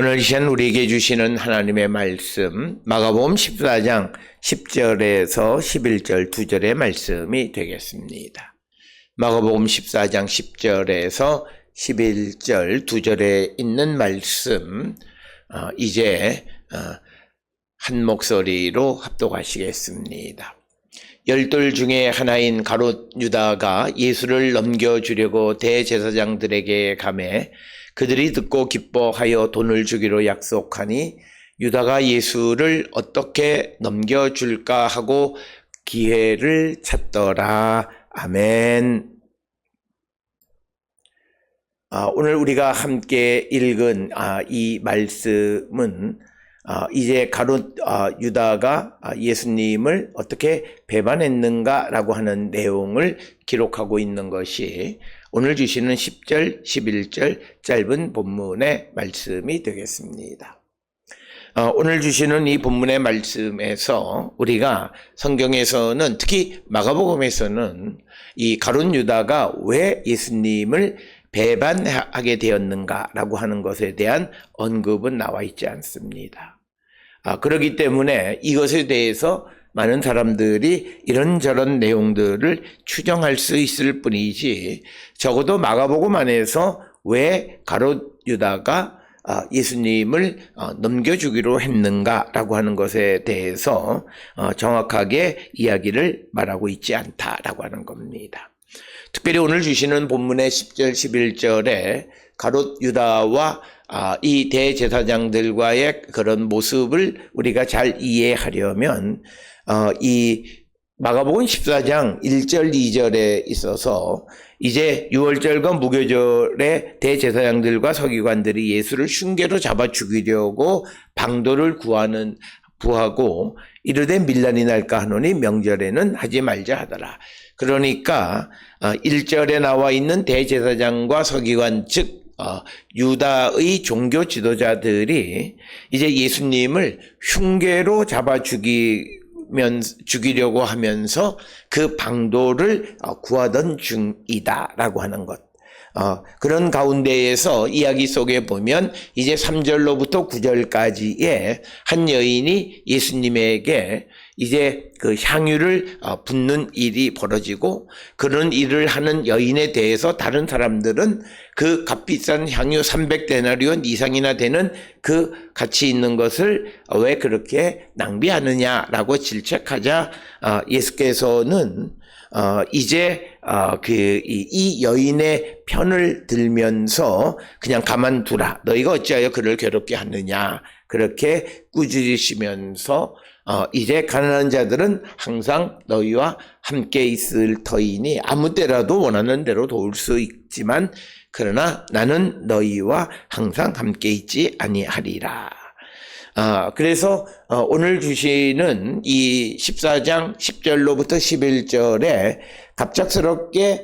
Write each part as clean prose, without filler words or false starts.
오늘 이 시간 우리에게 주시는 하나님의 말씀 마가복음 14장 10절에서 11절 2절의 말씀이 되겠습니다. 마가복음 14장 10절에서 11절 2절에 있는 말씀 이제 한 목소리로 합독하시겠습니다. 열둘 중에 하나인 가롯 유다가 예수를 넘겨주려고 대제사장들에게 가매 그들이 듣고 기뻐하여 돈을 주기로 약속하니 유다가 예수를 어떻게 넘겨줄까 하고 기회를 찾더라. 아멘. 오늘 우리가 함께 읽은 이 말씀은 이제 가롯 유다가 예수님을 어떻게 배반했는가라고 하는 내용을 기록하고 있는 것이 오늘 주시는 10절, 11절 짧은 본문의 말씀이 되겠습니다. 오늘 주시는 이 본문의 말씀에서 우리가 성경에서는 특히 마가복음에서는 이 가롯 유다가 왜 예수님을 배반하게 되었는가라고 하는 것에 대한 언급은 나와 있지 않습니다. 그렇기 때문에 이것에 대해서 많은 사람들이 이런저런 내용들을 추정할 수 있을 뿐이지 적어도 마가복음 안에서 왜 가롯 유다가 예수님을 넘겨주기로 했는가라고 하는 것에 대해서 정확하게 이야기를 말하고 있지 않다라고 하는 겁니다. 특별히 오늘 주시는 본문의 10절, 11절에 가롯 유다와 이 대제사장들과의 그런 모습을 우리가 잘 이해하려면 이 마가복음 14장 1절, 2절에 있어서 이제 유월절과 무교절에 대제사장들과 서기관들이 예수를 흉계로 잡아 죽이려고 방도를 구하고 이르되 밀란이 날까 하노니 명절에는 하지 말자 하더라. 그러니까 1절에 나와 있는 대제사장과 서기관 즉 유다의 종교 지도자들이 이제 예수님을 흉계로 잡아 죽이려고 하면서 그 방도를 구하던 중이다라고 하는 것. 그런 가운데에서 이야기 속에 보면 이제 3절로부터 9절까지의 한 여인이 예수님에게 이제 그 향유를 붓는 일이 벌어지고 그런 일을 하는 여인에 대해서 다른 사람들은 그 값비싼 향유 300데나리온 이상이나 되는 그 가치 있는 것을 왜 그렇게 낭비하느냐라고 질책하자 예수께서는 이제 이 여인의 편을 들면서 그냥 가만두라. 너희가 어찌하여 그를 괴롭게 하느냐. 그렇게 꾸짖으시면서 이제 가난한 자들은 항상 너희와 함께 있을 터이니 아무 때라도 원하는 대로 도울 수 있지만 그러나 나는 너희와 항상 함께 있지 아니하리라. 그래서 오늘 주시는 이 14장 10절로부터 11절에 갑작스럽게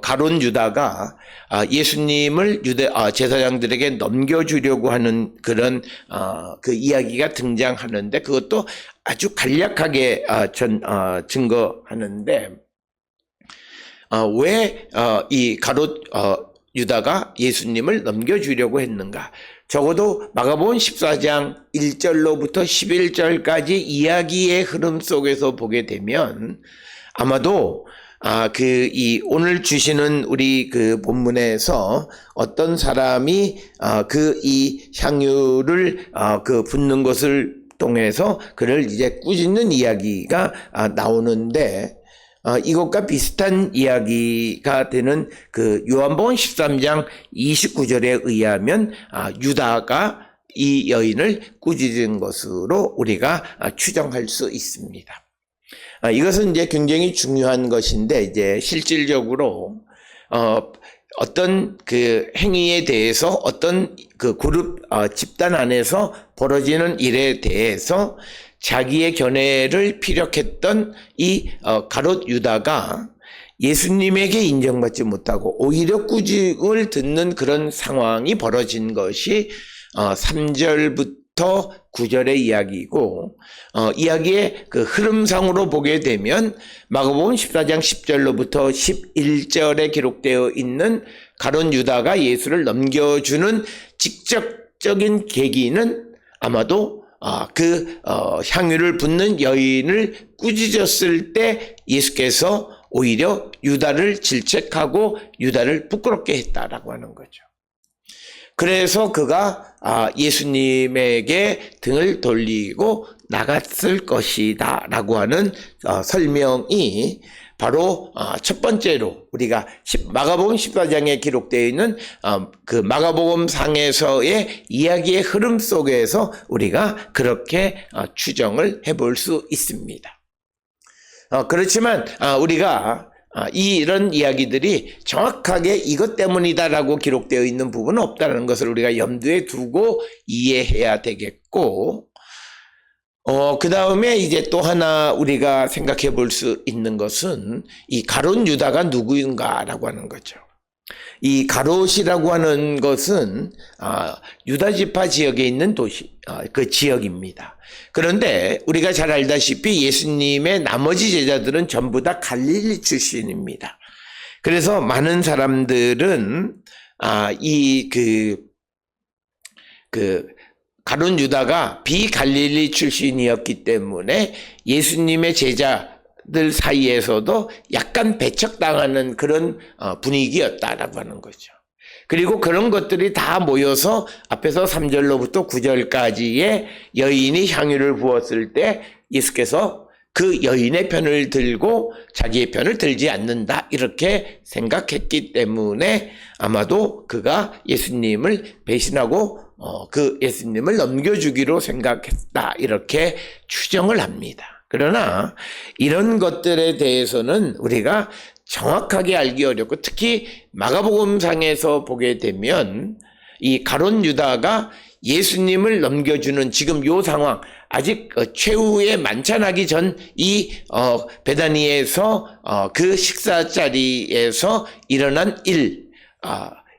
가롯 유다가 예수님을 제사장들에게 넘겨주려고 하는 그런 그 이야기가 등장하는데 그것도 아주 간략하게 증거하는데 왜 이 가롯 유다가 예수님을 넘겨주려고 했는가? 적어도 마가복음 14장 1절로부터 11절까지 이야기의 흐름 속에서 보게 되면 아마도 오늘 주시는 우리 그 본문에서 어떤 사람이 이 향유를 붓는 것을 통해서 그를 이제 꾸짖는 이야기가 나오는데 이것과 비슷한 이야기가 되는 그 요한복음 13장 29절에 의하면 유다가 이 여인을 꾸짖은 것으로 우리가 추정할 수 있습니다. 이것은 이제 굉장히 중요한 것인데 이제 실질적으로 어떤 그 행위에 대해서 어떤 그 그룹 집단 안에서 벌어지는 일에 대해서 자기의 견해를 피력했던 이 가롯 유다가 예수님에게 인정받지 못하고 오히려 꾸짖음을 듣는 그런 상황이 벌어진 것이 3절부터 9절의 이야기이고 이야기의 그 흐름상으로 보게 되면 마가복음 14장 10절로부터 11절에 기록되어 있는 가롯 유다가 예수를 넘겨주는 직접 직접적인 계기는 아마도 향유를 붓는 여인을 꾸짖었을 때 예수께서 오히려 유다를 질책하고 유다를 부끄럽게 했다라고 하는 거죠. 그래서 그가 예수님에게 등을 돌리고 나갔을 것이다 라고 하는 설명이 바로 첫 번째로 우리가 마가복음 14장에 기록되어 있는 그 마가복음 상에서의 이야기의 흐름 속에서 우리가 그렇게 추정을 해볼 수 있습니다. 그렇지만 우리가 이런 이야기들이 정확하게 이것 때문이다라고 기록되어 있는 부분은 없다는 것을 우리가 염두에 두고 이해해야 되겠고, 그 다음에 이제 또 하나 우리가 생각해 볼 수 있는 것은 이 가롯 유다가 누구인가라고 하는 거죠. 이 가롯이라고 하는 것은 유다 지파 지역에 있는 도시, 그 지역입니다. 그런데 우리가 잘 알다시피 예수님의 나머지 제자들은 전부 다 갈릴리 출신입니다. 그래서 많은 사람들은 가롯 유다가 비갈릴리 출신이었기 때문에 예수님의 제자들 사이에서도 약간 배척당하는 그런 분위기였다라고 하는 거죠. 그리고 그런 것들이 다 모여서 앞에서 3절로부터 9절까지의 여인이 향유를 부었을 때 예수께서 그 여인의 편을 들고 자기의 편을 들지 않는다 이렇게 생각했기 때문에 아마도 그가 예수님을 배신하고 그 예수님을 넘겨주기로 생각했다 이렇게 추정을 합니다. 그러나 이런 것들에 대해서는 우리가 정확하게 알기 어렵고, 특히 마가복음상에서 보게 되면 이 가롯 유다가 예수님을 넘겨주는 지금 요 상황, 아직 최후의 만찬하기 전 이 베다니에서 그 식사 자리에서 일어난 일,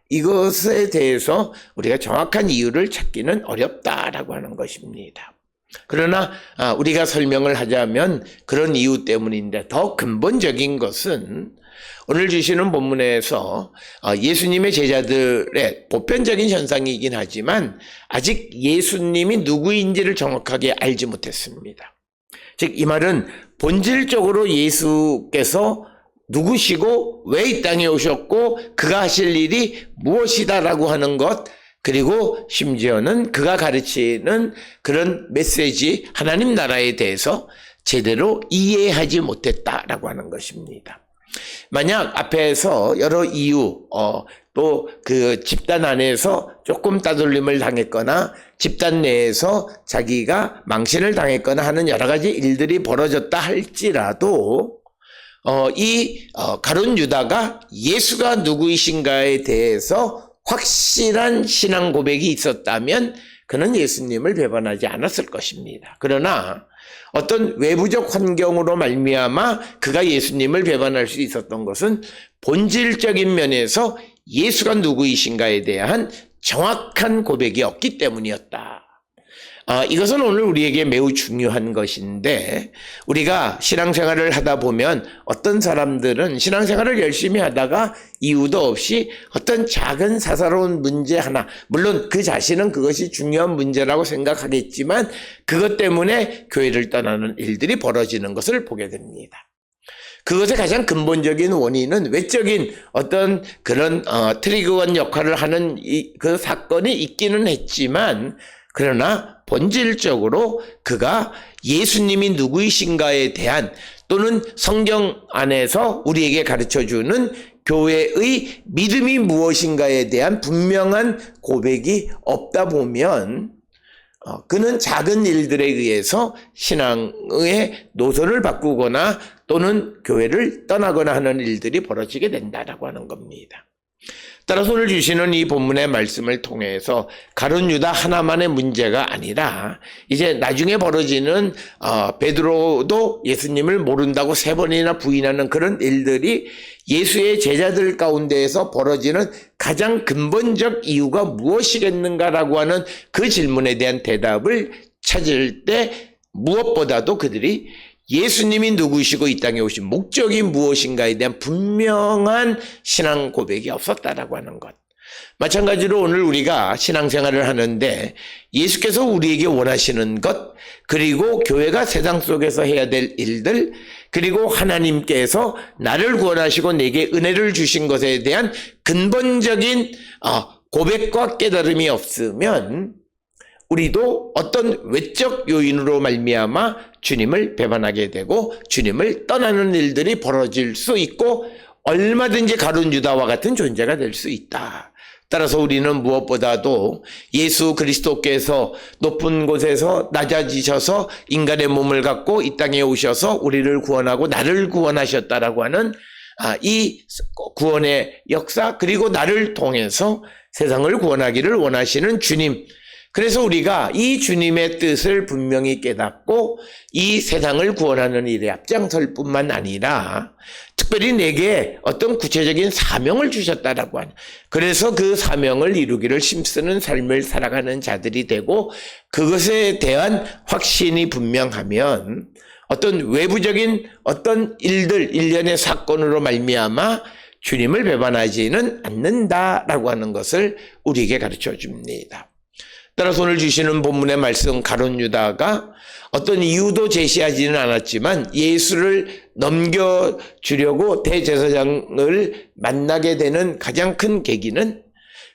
이것에 대해서 우리가 정확한 이유를 찾기는 어렵다라고 하는 것입니다. 그러나 우리가 설명을 하자면 그런 이유 때문인데, 더 근본적인 것은 오늘 주시는 본문에서 예수님의 제자들의 보편적인 현상이긴 하지만 아직 예수님이 누구인지를 정확하게 알지 못했습니다. 즉 이 말은 본질적으로 예수께서 누구시고 왜 이 땅에 오셨고 그가 하실 일이 무엇이다라고 하는 것, 그리고 심지어는 그가 가르치는 그런 메시지, 하나님 나라에 대해서 제대로 이해하지 못했다라고 하는 것입니다. 만약 앞에서 여러 이유, 또 그 집단 안에서 조금 따돌림을 당했거나 집단 내에서 자기가 망신을 당했거나 하는 여러 가지 일들이 벌어졌다 할지라도 가롯 유다가 예수가 누구이신가에 대해서 확실한 신앙 고백이 있었다면 그는 예수님을 배반하지 않았을 것입니다. 그러나 어떤 외부적 환경으로 말미암아 그가 예수님을 배반할 수 있었던 것은 본질적인 면에서 예수가 누구이신가에 대한 정확한 고백이 없기 때문이었다. 이것은 오늘 우리에게 매우 중요한 것인데, 우리가 신앙생활을 하다 보면 어떤 사람들은 신앙생활을 열심히 하다가 이유도 없이 어떤 작은 사사로운 문제 하나, 물론 그 자신은 그것이 중요한 문제라고 생각하겠지만 그것 때문에 교회를 떠나는 일들이 벌어지는 것을 보게 됩니다. 그것의 가장 근본적인 원인은 외적인 어떤 그런 트리거원 역할을 하는 그 사건이 있기는 했지만, 그러나 본질적으로 그가 예수님이 누구이신가에 대한, 또는 성경 안에서 우리에게 가르쳐주는 교회의 믿음이 무엇인가에 대한 분명한 고백이 없다 보면 그는 작은 일들에 의해서 신앙의 노선을 바꾸거나 또는 교회를 떠나거나 하는 일들이 벌어지게 된다라고 하는 겁니다. 따라서 오늘 주시는 이 본문의 말씀을 통해서 가롯 유다 하나만의 문제가 아니라 이제 나중에 벌어지는 베드로도 예수님을 모른다고 3번이나 부인하는 그런 일들이 예수의 제자들 가운데에서 벌어지는 가장 근본적 이유가 무엇이겠는가라고 하는 그 질문에 대한 대답을 찾을 때 무엇보다도 그들이 예수님이 누구시고 이 땅에 오신 목적이 무엇인가에 대한 분명한 신앙 고백이 없었다라고 하는 것. 마찬가지로 오늘 우리가 신앙생활을 하는데 예수께서 우리에게 원하시는 것, 그리고 교회가 세상 속에서 해야 될 일들, 그리고 하나님께서 나를 구원하시고 내게 은혜를 주신 것에 대한 근본적인 고백과 깨달음이 없으면 우리도 어떤 외적 요인으로 말미암아 주님을 배반하게 되고 주님을 떠나는 일들이 벌어질 수 있고 얼마든지 가룟 유다와 같은 존재가 될 수 있다. 따라서 우리는 무엇보다도 예수 그리스도께서 높은 곳에서 낮아지셔서 인간의 몸을 갖고 이 땅에 오셔서 우리를 구원하고 나를 구원하셨다라고 하는 이 구원의 역사, 그리고 나를 통해서 세상을 구원하기를 원하시는 주님, 그래서 우리가 이 주님의 뜻을 분명히 깨닫고 이 세상을 구원하는 일에 앞장설 뿐만 아니라 특별히 내게 어떤 구체적인 사명을 주셨다라고 하는, 그래서 그 사명을 이루기를 힘쓰는 삶을 살아가는 자들이 되고 그것에 대한 확신이 분명하면 어떤 외부적인 어떤 일들, 일련의 사건으로 말미암아 주님을 배반하지는 않는다라고 하는 것을 우리에게 가르쳐 줍니다. 따라서 오늘 주시는 본문의 말씀, 가룟 유다가 어떤 이유도 제시하지는 않았지만 예수를 넘겨주려고 대제사장을 만나게 되는 가장 큰 계기는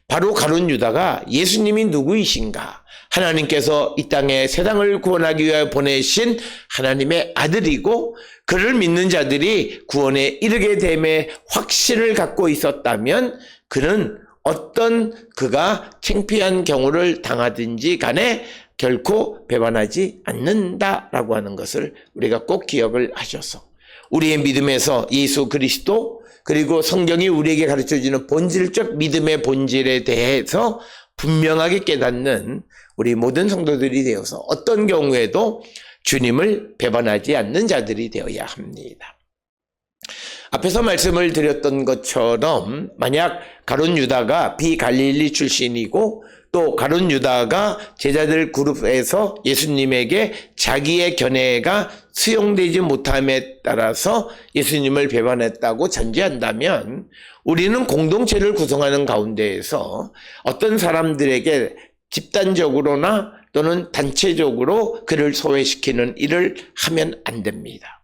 바로 가룟 유다가 예수님이 누구이신가, 하나님께서 이 땅에 세상을 구원하기 위하여 보내신 하나님의 아들이고 그를 믿는 자들이 구원에 이르게 됨의 확신을 갖고 있었다면 그는 어떤 그가 창피한 경우를 당하든지 간에 결코 배반하지 않는다라고 하는 것을 우리가 꼭 기억을 하셔서 우리의 믿음에서 예수 그리스도, 그리고 성경이 우리에게 가르쳐주는 본질적 믿음의 본질에 대해서 분명하게 깨닫는 우리 모든 성도들이 되어서 어떤 경우에도 주님을 배반하지 않는 자들이 되어야 합니다. 앞에서 말씀을 드렸던 것처럼 만약 가룟 유다가 비갈릴리 출신이고 또 가룟 유다가 제자들 그룹에서 예수님에게 자기의 견해가 수용되지 못함에 따라서 예수님을 배반했다고 전제한다면 우리는 공동체를 구성하는 가운데에서 어떤 사람들에게 집단적으로나 또는 단체적으로 그를 소외시키는 일을 하면 안 됩니다.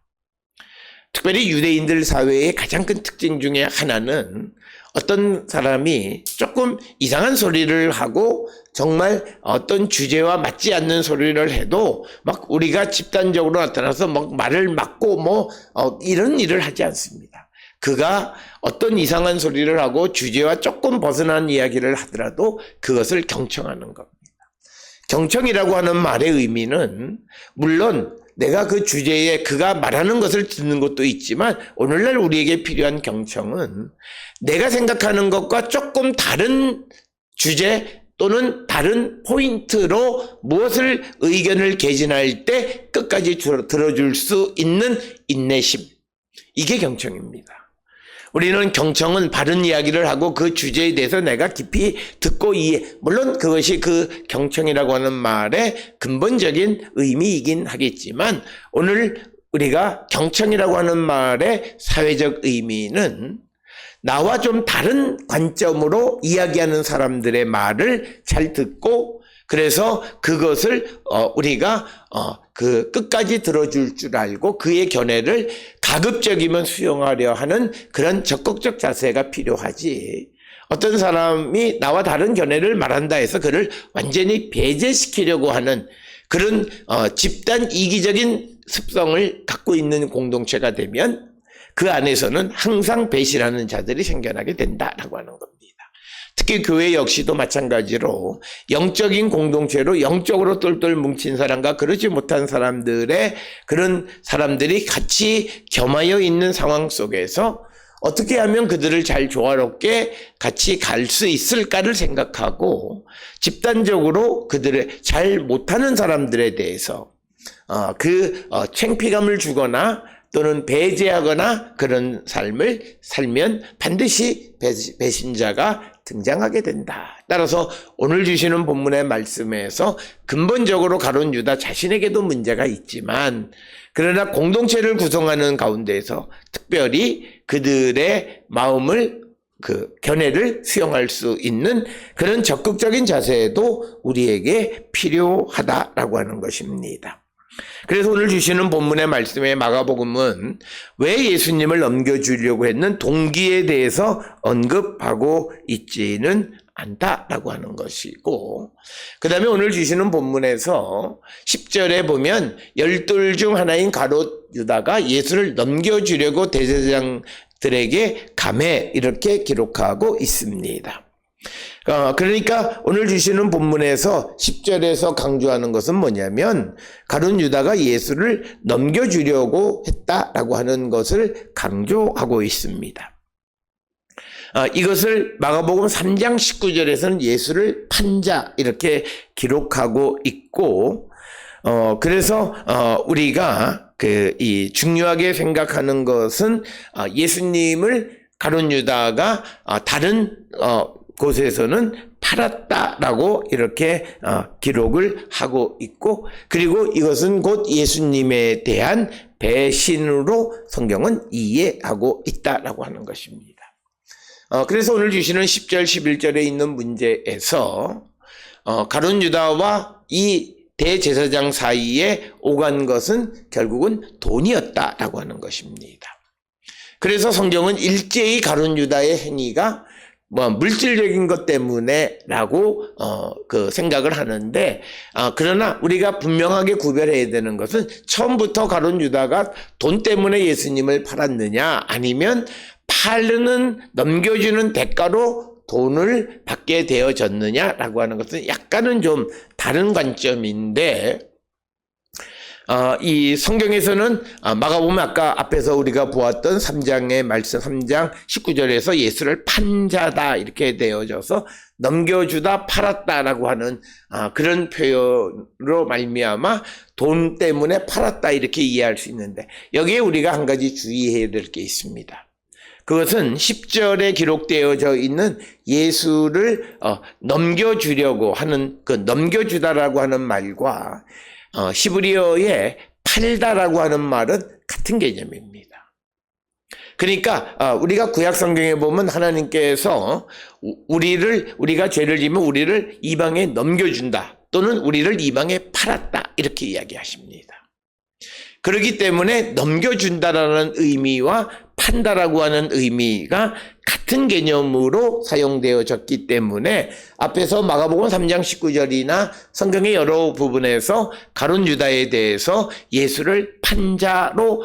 특별히 유대인들 사회의 가장 큰 특징 중에 하나는 어떤 사람이 조금 이상한 소리를 하고 정말 어떤 주제와 맞지 않는 소리를 해도 막 우리가 집단적으로 나타나서 막 말을 막고 이런 일을 하지 않습니다. 그가 어떤 이상한 소리를 하고 주제와 조금 벗어난 이야기를 하더라도 그것을 경청하는 겁니다. 경청이라고 하는 말의 의미는 물론 내가 그 주제에 그가 말하는 것을 듣는 것도 있지만 오늘날 우리에게 필요한 경청은 내가 생각하는 것과 조금 다른 주제 또는 다른 포인트로 무엇을 의견을 개진할 때 끝까지 들어줄 수 있는 인내심, 이게 경청입니다. 우리는 경청은 바른 이야기를 하고 그 주제에 대해서 내가 깊이 듣고 물론 그것이 그 경청이라고 하는 말의 근본적인 의미이긴 하겠지만 오늘 우리가 경청이라고 하는 말의 사회적 의미는 나와 좀 다른 관점으로 이야기하는 사람들의 말을 잘 듣고 그래서 그것을 우리가 그 끝까지 들어줄 줄 알고 그의 견해를 가급적이면 수용하려 하는 그런 적극적 자세가 필요하지. 어떤 사람이 나와 다른 견해를 말한다 해서 그를 완전히 배제시키려고 하는 그런 집단 이기적인 습성을 갖고 있는 공동체가 되면 그 안에서는 항상 배신하는 자들이 생겨나게 된다라고 하는 겁니다. 특히 교회 역시도 마찬가지로 영적인 공동체로 영적으로 똘똘 뭉친 사람과 그러지 못한 사람들의 그런 사람들이 같이 겸하여 있는 상황 속에서 어떻게 하면 그들을 잘 조화롭게 같이 갈 수 있을까를 생각하고 집단적으로 그들을 잘 못하는 사람들에 대해서 창피감을 주거나 또는 배제하거나 그런 삶을 살면 반드시 배신자가 등장하게 된다. 따라서 오늘 주시는 본문의 말씀에서 근본적으로 가룟 유다 자신에게도 문제가 있지만 그러나 공동체를 구성하는 가운데에서 특별히 그들의 마음을 그 견해를 수용할 수 있는 그런 적극적인 자세도 우리에게 필요하다라고 하는 것입니다. 그래서 오늘 주시는 본문의 말씀에 마가복음은 왜 예수님을 넘겨주려고 했는 동기에 대해서 언급하고 있지는 않다라고 하는 것이고, 그 다음에 오늘 주시는 본문에서 10절에 보면 12 중 하나인 가롯 유다가 예수를 넘겨주려고 대제사장들에게 감해 이렇게 기록하고 있습니다. 그러니까 오늘 주시는 본문에서 10절에서 강조하는 것은 뭐냐면 가룟 유다가 예수를 넘겨주려고 했다라고 하는 것을 강조하고 있습니다. 이것을 마가복음 3장 19절에서는 예수를 판자 이렇게 기록하고 있고, 그래서 우리가 이 중요하게 생각하는 것은 예수님을 가룟 유다가 다른 곳에서는 팔았다라고 이렇게 기록을 하고 있고, 그리고 이것은 곧 예수님에 대한 배신으로 성경은 이해하고 있다라고 하는 것입니다. 그래서 오늘 주시는 10절 11절에 있는 문제에서 가룟 유다와 이 대제사장 사이에 오간 것은 결국은 돈이었다라고 하는 것입니다. 그래서 성경은 일제히 가룟 유다의 행위가 물질적인 것 때문에라고 생각을 하는데, 그러나 우리가 분명하게 구별해야 되는 것은 처음부터 가룟 유다가 돈 때문에 예수님을 팔았느냐, 아니면 팔는 넘겨주는 대가로 돈을 받게 되어졌느냐라고 하는 것은 약간은 좀 다른 관점인데, 이 성경에서는 마가복음 아까 앞에서 우리가 보았던 3장의 말씀 3장 19절에서 예수를 판 자다 이렇게 되어져서 넘겨주다 팔았다라고 하는 그런 표현으로 말미암아 돈 때문에 팔았다 이렇게 이해할 수 있는데, 여기에 우리가 한 가지 주의해야 될 게 있습니다. 그것은 10절에 기록되어져 있는 예수를 넘겨주려고 하는 그 넘겨주다라고 하는 말과 히브리어의 팔다라고 하는 말은 같은 개념입니다. 그러니까 우리가 구약 성경에 보면 하나님께서 우리가 죄를 지면 우리를 이방에 넘겨준다, 또는 우리를 이방에 팔았다 이렇게 이야기하십니다. 그렇기 때문에 넘겨준다라는 의미와 판다라고 하는 의미가 같은 개념으로 사용되어졌기 때문에 앞에서 마가복음 3장 19절이나 성경의 여러 부분에서 가룟 유다에 대해서 예수를 판자로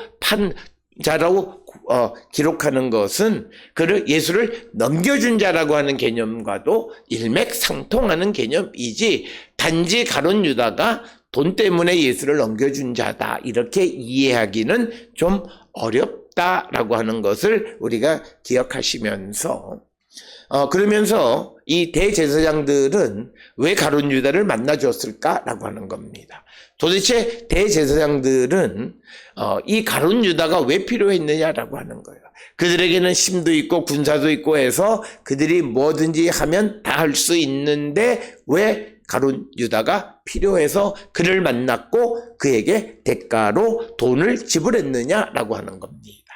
기록하는 것은 그를 예수를 넘겨준 자라고 하는 개념과도 일맥상통하는 개념이지, 단지 가룟 유다가 돈 때문에 예수를 넘겨준 자다 이렇게 이해하기는 좀 어렵다라고 하는 것을 우리가 기억하시면서, 그러면서 이 대제사장들은 왜 가룟 유다를 만나줬을까라고 하는 겁니다. 도대체 대제사장들은 이 가룟 유다가 왜 필요했느냐라고 하는 거예요. 그들에게는 힘도 있고 군사도 있고 해서 그들이 뭐든지 하면 다 할 수 있는데 왜 가룟 유다가 필요해서 그를 만났고 그에게 대가로 돈을 지불했느냐라고 하는 겁니다.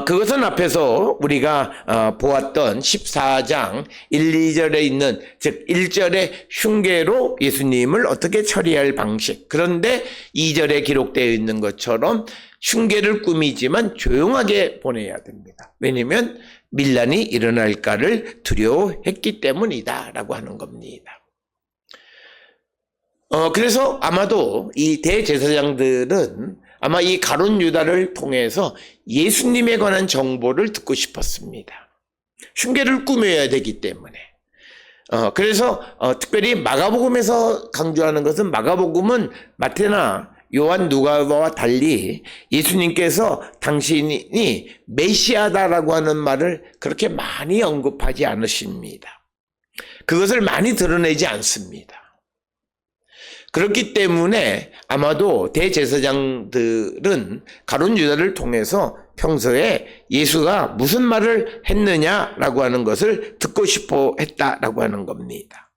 그것은 앞에서 우리가 보았던 14장 1, 2절에 있는, 즉 1절의 흉계로 예수님을 어떻게 처리할 방식, 그런데 2절에 기록되어 있는 것처럼 흉계를 꾸미지만 조용하게 보내야 됩니다. 왜냐하면 밀란이 일어날까를 두려워했기 때문이다 라고 하는 겁니다. 그래서 아마도 이 대제사장들은 아마 이 가룟 유다를 통해서 예수님에 관한 정보를 듣고 싶었습니다. 흉계를 꾸며야 되기 때문에. 그래서 특별히 마가복음에서 강조하는 것은, 마가복음은 마태나 요한, 누가와 달리 예수님께서 당신이 메시아다라고 하는 말을 그렇게 많이 언급하지 않으십니다. 그것을 많이 드러내지 않습니다. 그렇기 때문에 아마도 대제사장들은 가룟 유다를 통해서 평소에 예수가 무슨 말을 했느냐라고 하는 것을 듣고 싶어 했다라고 하는 겁니다.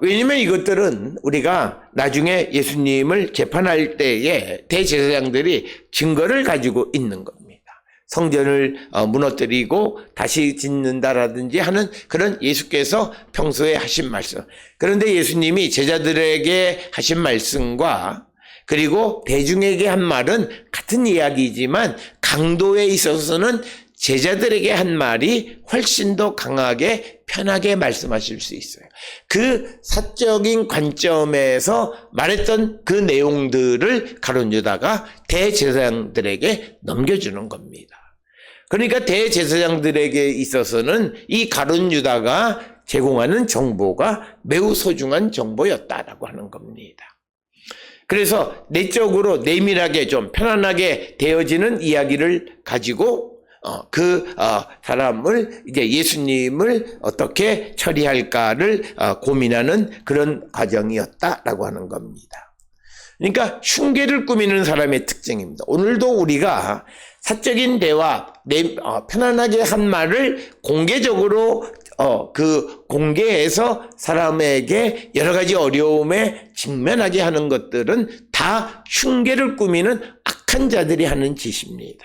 왜냐면 이것들은 우리가 나중에 예수님을 재판할 때에 대제사장들이 증거를 가지고 있는 겁니다. 성전을 무너뜨리고 다시 짓는다라든지 하는 그런 예수께서 평소에 하신 말씀. 그런데 예수님이 제자들에게 하신 말씀과 그리고 대중에게 한 말은 같은 이야기이지만 강도에 있어서는 제자들에게 한 말이 훨씬 더 강하게 편하게 말씀하실 수 있어요. 그 사적인 관점에서 말했던 그 내용들을 가룟 유다가 대제사장들에게 넘겨주는 겁니다. 그러니까 대제사장들에게 있어서는 이 가룟 유다가 제공하는 정보가 매우 소중한 정보였다라고 하는 겁니다. 그래서 내적으로 내밀하게 좀 편안하게 되어지는 이야기를 가지고 사람을 이제 예수님을 어떻게 처리할까를 고민하는 그런 과정이었다라고 하는 겁니다. 그러니까 흉계를 꾸미는 사람의 특징입니다. 오늘도 우리가 사적인 대화, 편안하게 한 말을 공개적으로 공개해서 사람에게 여러 가지 어려움에 직면하게 하는 것들은 다 흉계를 꾸미는 악한 자들이 하는 짓입니다.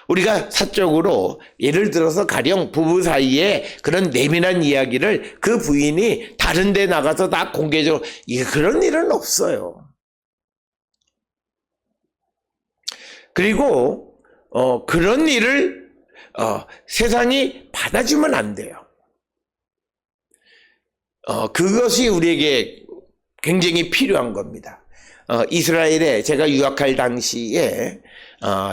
우리가 사적으로 예를 들어서 가령 부부 사이에 그런 내밀한 이야기를 그 부인이 다른 데 나가서 다 공개적으로 그런 일은 없어요. 그리고 그런 일을 세상이 받아주면 안 돼요. 그것이 우리에게 굉장히 필요한 겁니다. 이스라엘에 제가 유학할 당시에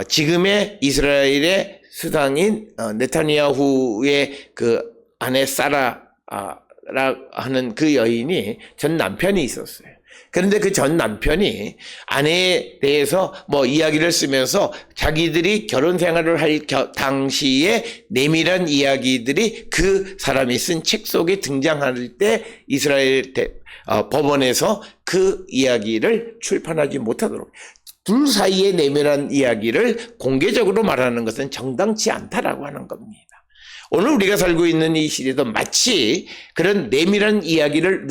지금의 이스라엘의 수상인 네타냐후의 그 아내 사라 하는 그 여인이 전 남편이 있었어요. 그런데 그 전 남편이 아내에 대해서 이야기를 쓰면서 자기들이 결혼 생활을 할 당시에 내밀한 이야기들이 그 사람이 쓴 책 속에 등장할 때 이스라엘 법원에서 그 이야기를 출판하지 못하도록, 둘 사이의 내밀한 이야기를 공개적으로 말하는 것은 정당치 않다라고 하는 겁니다. 오늘 우리가 살고 있는 이 시대도 마치 그런 내밀한 이야기를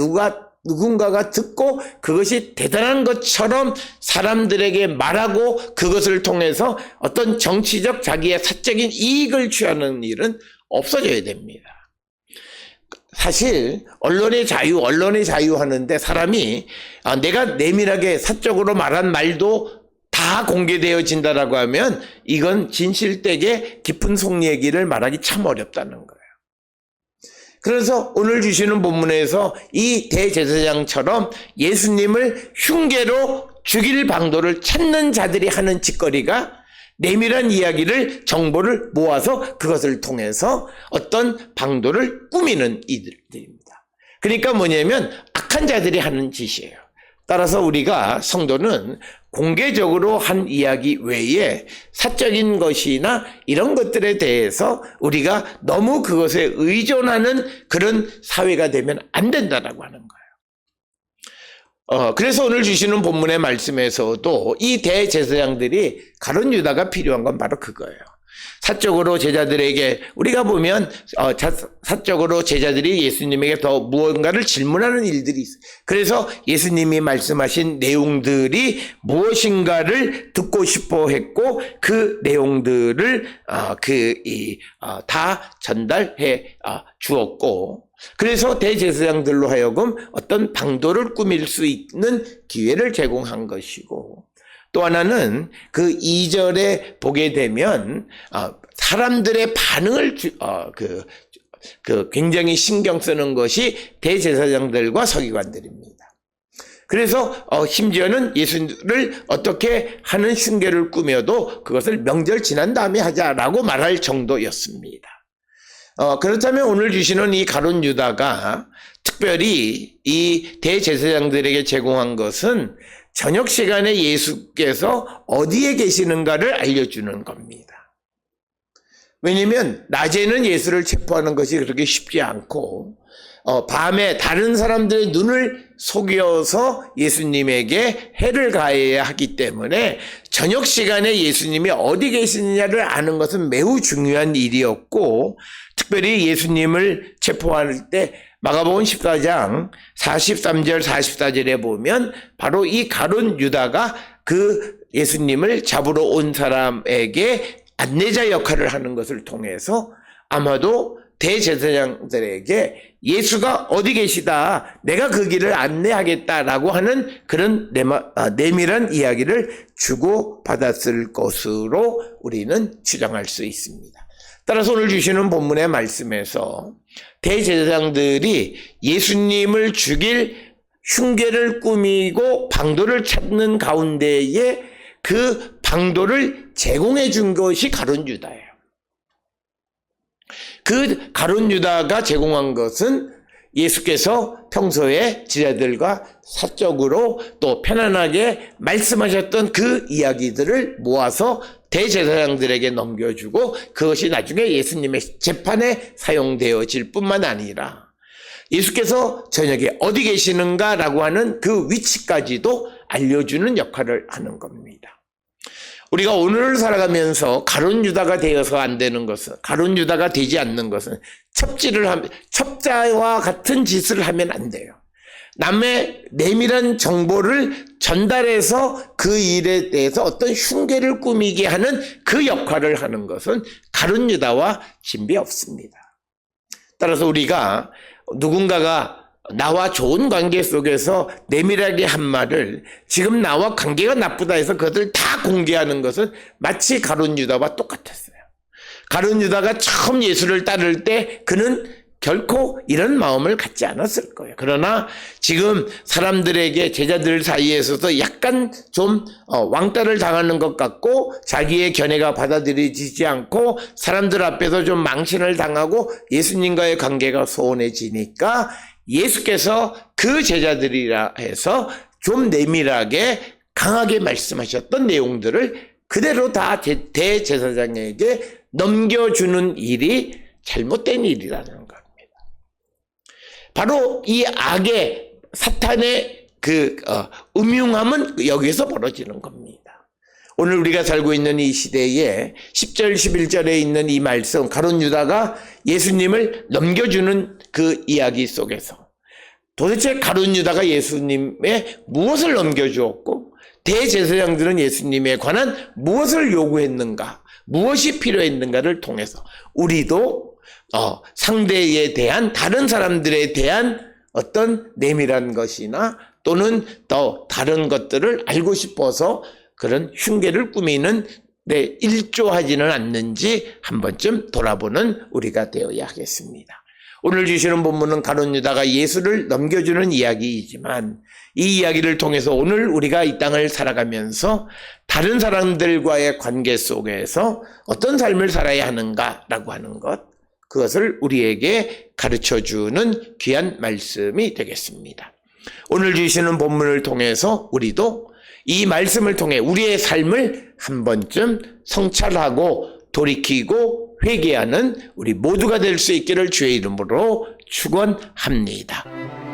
누군가가 듣고 그것이 대단한 것처럼 사람들에게 말하고 그것을 통해서 어떤 정치적 자기의 사적인 이익을 취하는 일은 없어져야 됩니다. 사실 언론의 자유 하는데 사람이 내가 내밀하게 사적으로 말한 말도 다 공개되어진다라고 하면 이건 진실되게 깊은 속 얘기를 말하기 참 어렵다는 거예요. 그래서 오늘 주시는 본문에서 이 대제사장처럼 예수님을 흉계로 죽일 방도를 찾는 자들이 하는 짓거리가 내밀한 이야기를, 정보를 모아서 그것을 통해서 어떤 방도를 꾸미는 이들입니다. 그러니까 뭐냐면 악한 자들이 하는 짓이에요. 따라서 우리가 성도는 공개적으로 한 이야기 외에 사적인 것이나 이런 것들에 대해서 우리가 너무 그것에 의존하는 그런 사회가 되면 안 된다라고 하는 거예요. 그래서 오늘 주시는 본문의 말씀에서도 이 대제사장들이 가룟 유다가 필요한 건 바로 그거예요. 사적으로 제자들에게 우리가 보면 사적으로 제자들이 예수님에게 더 무언가를 질문하는 일들이 있어요. 그래서 예수님이 말씀하신 내용들이 무엇인가를 듣고 싶어 했고 그 내용들을 다 전달해 주었고, 그래서 대제사장들로 하여금 어떤 방도를 꾸밀 수 있는 기회를 제공한 것이고, 또 하나는 그 2절에 보게 되면 사람들의 반응을 굉장히 신경 쓰는 것이 대제사장들과 서기관들입니다. 그래서 심지어는 예수를 어떻게 하는 흉계를 꾸며도 그것을 명절 지난 다음에 하자라고 말할 정도였습니다. 그렇다면 오늘 주시는 이 가룟 유다가 특별히 이 대제사장들에게 제공한 것은 저녁 시간에 예수께서 어디에 계시는가를 알려주는 겁니다. 왜냐하면 낮에는 예수를 체포하는 것이 그렇게 쉽지 않고 밤에 다른 사람들의 눈을 속여서 예수님에게 해를 가해야 하기 때문에 저녁 시간에 예수님이 어디 계시느냐를 아는 것은 매우 중요한 일이었고, 특별히 예수님을 체포할 때 마가복음 14장 43절 44절에 보면 바로 이 가룟 유다가 그 예수님을 잡으러 온 사람에게 안내자 역할을 하는 것을 통해서 아마도 대제사장들에게 예수가 어디 계시다, 내가 그 길을 안내하겠다라고 하는 그런 내밀한 이야기를 주고받았을 것으로 우리는 추정할 수 있습니다. 따라서 오늘 주시는 본문의 말씀에서 대제사장들이 예수님을 죽일 흉계를 꾸미고 방도를 찾는 가운데에 그 방도를 제공해 준 것이 가룟 유다예요. 그 가룟 유다가 제공한 것은 예수께서 평소에 제자들과 사적으로 또 편안하게 말씀하셨던 그 이야기들을 모아서 대제사장들에게 넘겨주고 그것이 나중에 예수님의 재판에 사용되어질 뿐만 아니라 예수께서 저녁에 어디 계시는가라고 하는 그 위치까지도 알려주는 역할을 하는 겁니다. 우리가 오늘을 살아가면서 가룟 유다가 되어서 안 되는 것은, 가룟 유다가 되지 않는 것은 첩자와 같은 짓을 하면 안 돼요. 남의 내밀한 정보를 전달해서 그 일에 대해서 어떤 흉계를 꾸미게 하는 그 역할을 하는 것은 가룟 유다와 진비 없습니다. 따라서 우리가 누군가가 나와 좋은 관계 속에서 내밀하게 한 말을 지금 나와 관계가 나쁘다 해서 그것을 다 공개하는 것은 마치 가룟 유다와 똑같았어요. 가룟 유다가 처음 예수를 따를 때 그는 결코 이런 마음을 갖지 않았을 거예요. 그러나 지금 사람들에게, 제자들 사이에서도 약간 좀 왕따를 당하는 것 같고 자기의 견해가 받아들여지지 않고 사람들 앞에서 좀 망신을 당하고 예수님과의 관계가 소원해지니까 예수께서 그 제자들이라 해서 좀 내밀하게 강하게 말씀하셨던 내용들을 그대로 다 대제사장에게 넘겨주는 일이 잘못된 일이라는 겁니다. 바로 이 악의, 사탄의 그 음흉함은 여기에서 벌어지는 겁니다. 오늘 우리가 살고 있는 이 시대에 10절 11절에 있는 이 말씀, 가룟 유다가 예수님을 넘겨주는 그 이야기 속에서 도대체 가룟 유다가 예수님의 무엇을 넘겨주었고 대제사장들은 예수님에 관한 무엇을 요구했는가, 무엇이 필요했는가를 통해서 우리도 상대에 대한, 다른 사람들에 대한 어떤 내밀한 것이나 또는 또 다른 것들을 알고 싶어서 그런 흉계를 꾸미는 데 일조하지는 않는지 한 번쯤 돌아보는 우리가 되어야 하겠습니다. 오늘 주시는 본문은 가룟 유다가 예수를 넘겨주는 이야기이지만 이 이야기를 통해서 오늘 우리가 이 땅을 살아가면서 다른 사람들과의 관계 속에서 어떤 삶을 살아야 하는가라고 하는 것, 그것을 우리에게 가르쳐주는 귀한 말씀이 되겠습니다. 오늘 주시는 본문을 통해서 우리도 이 말씀을 통해 우리의 삶을 한 번쯤 성찰하고 돌이키고 회개하는 우리 모두가 될 수 있기를 주의 이름으로 축원합니다.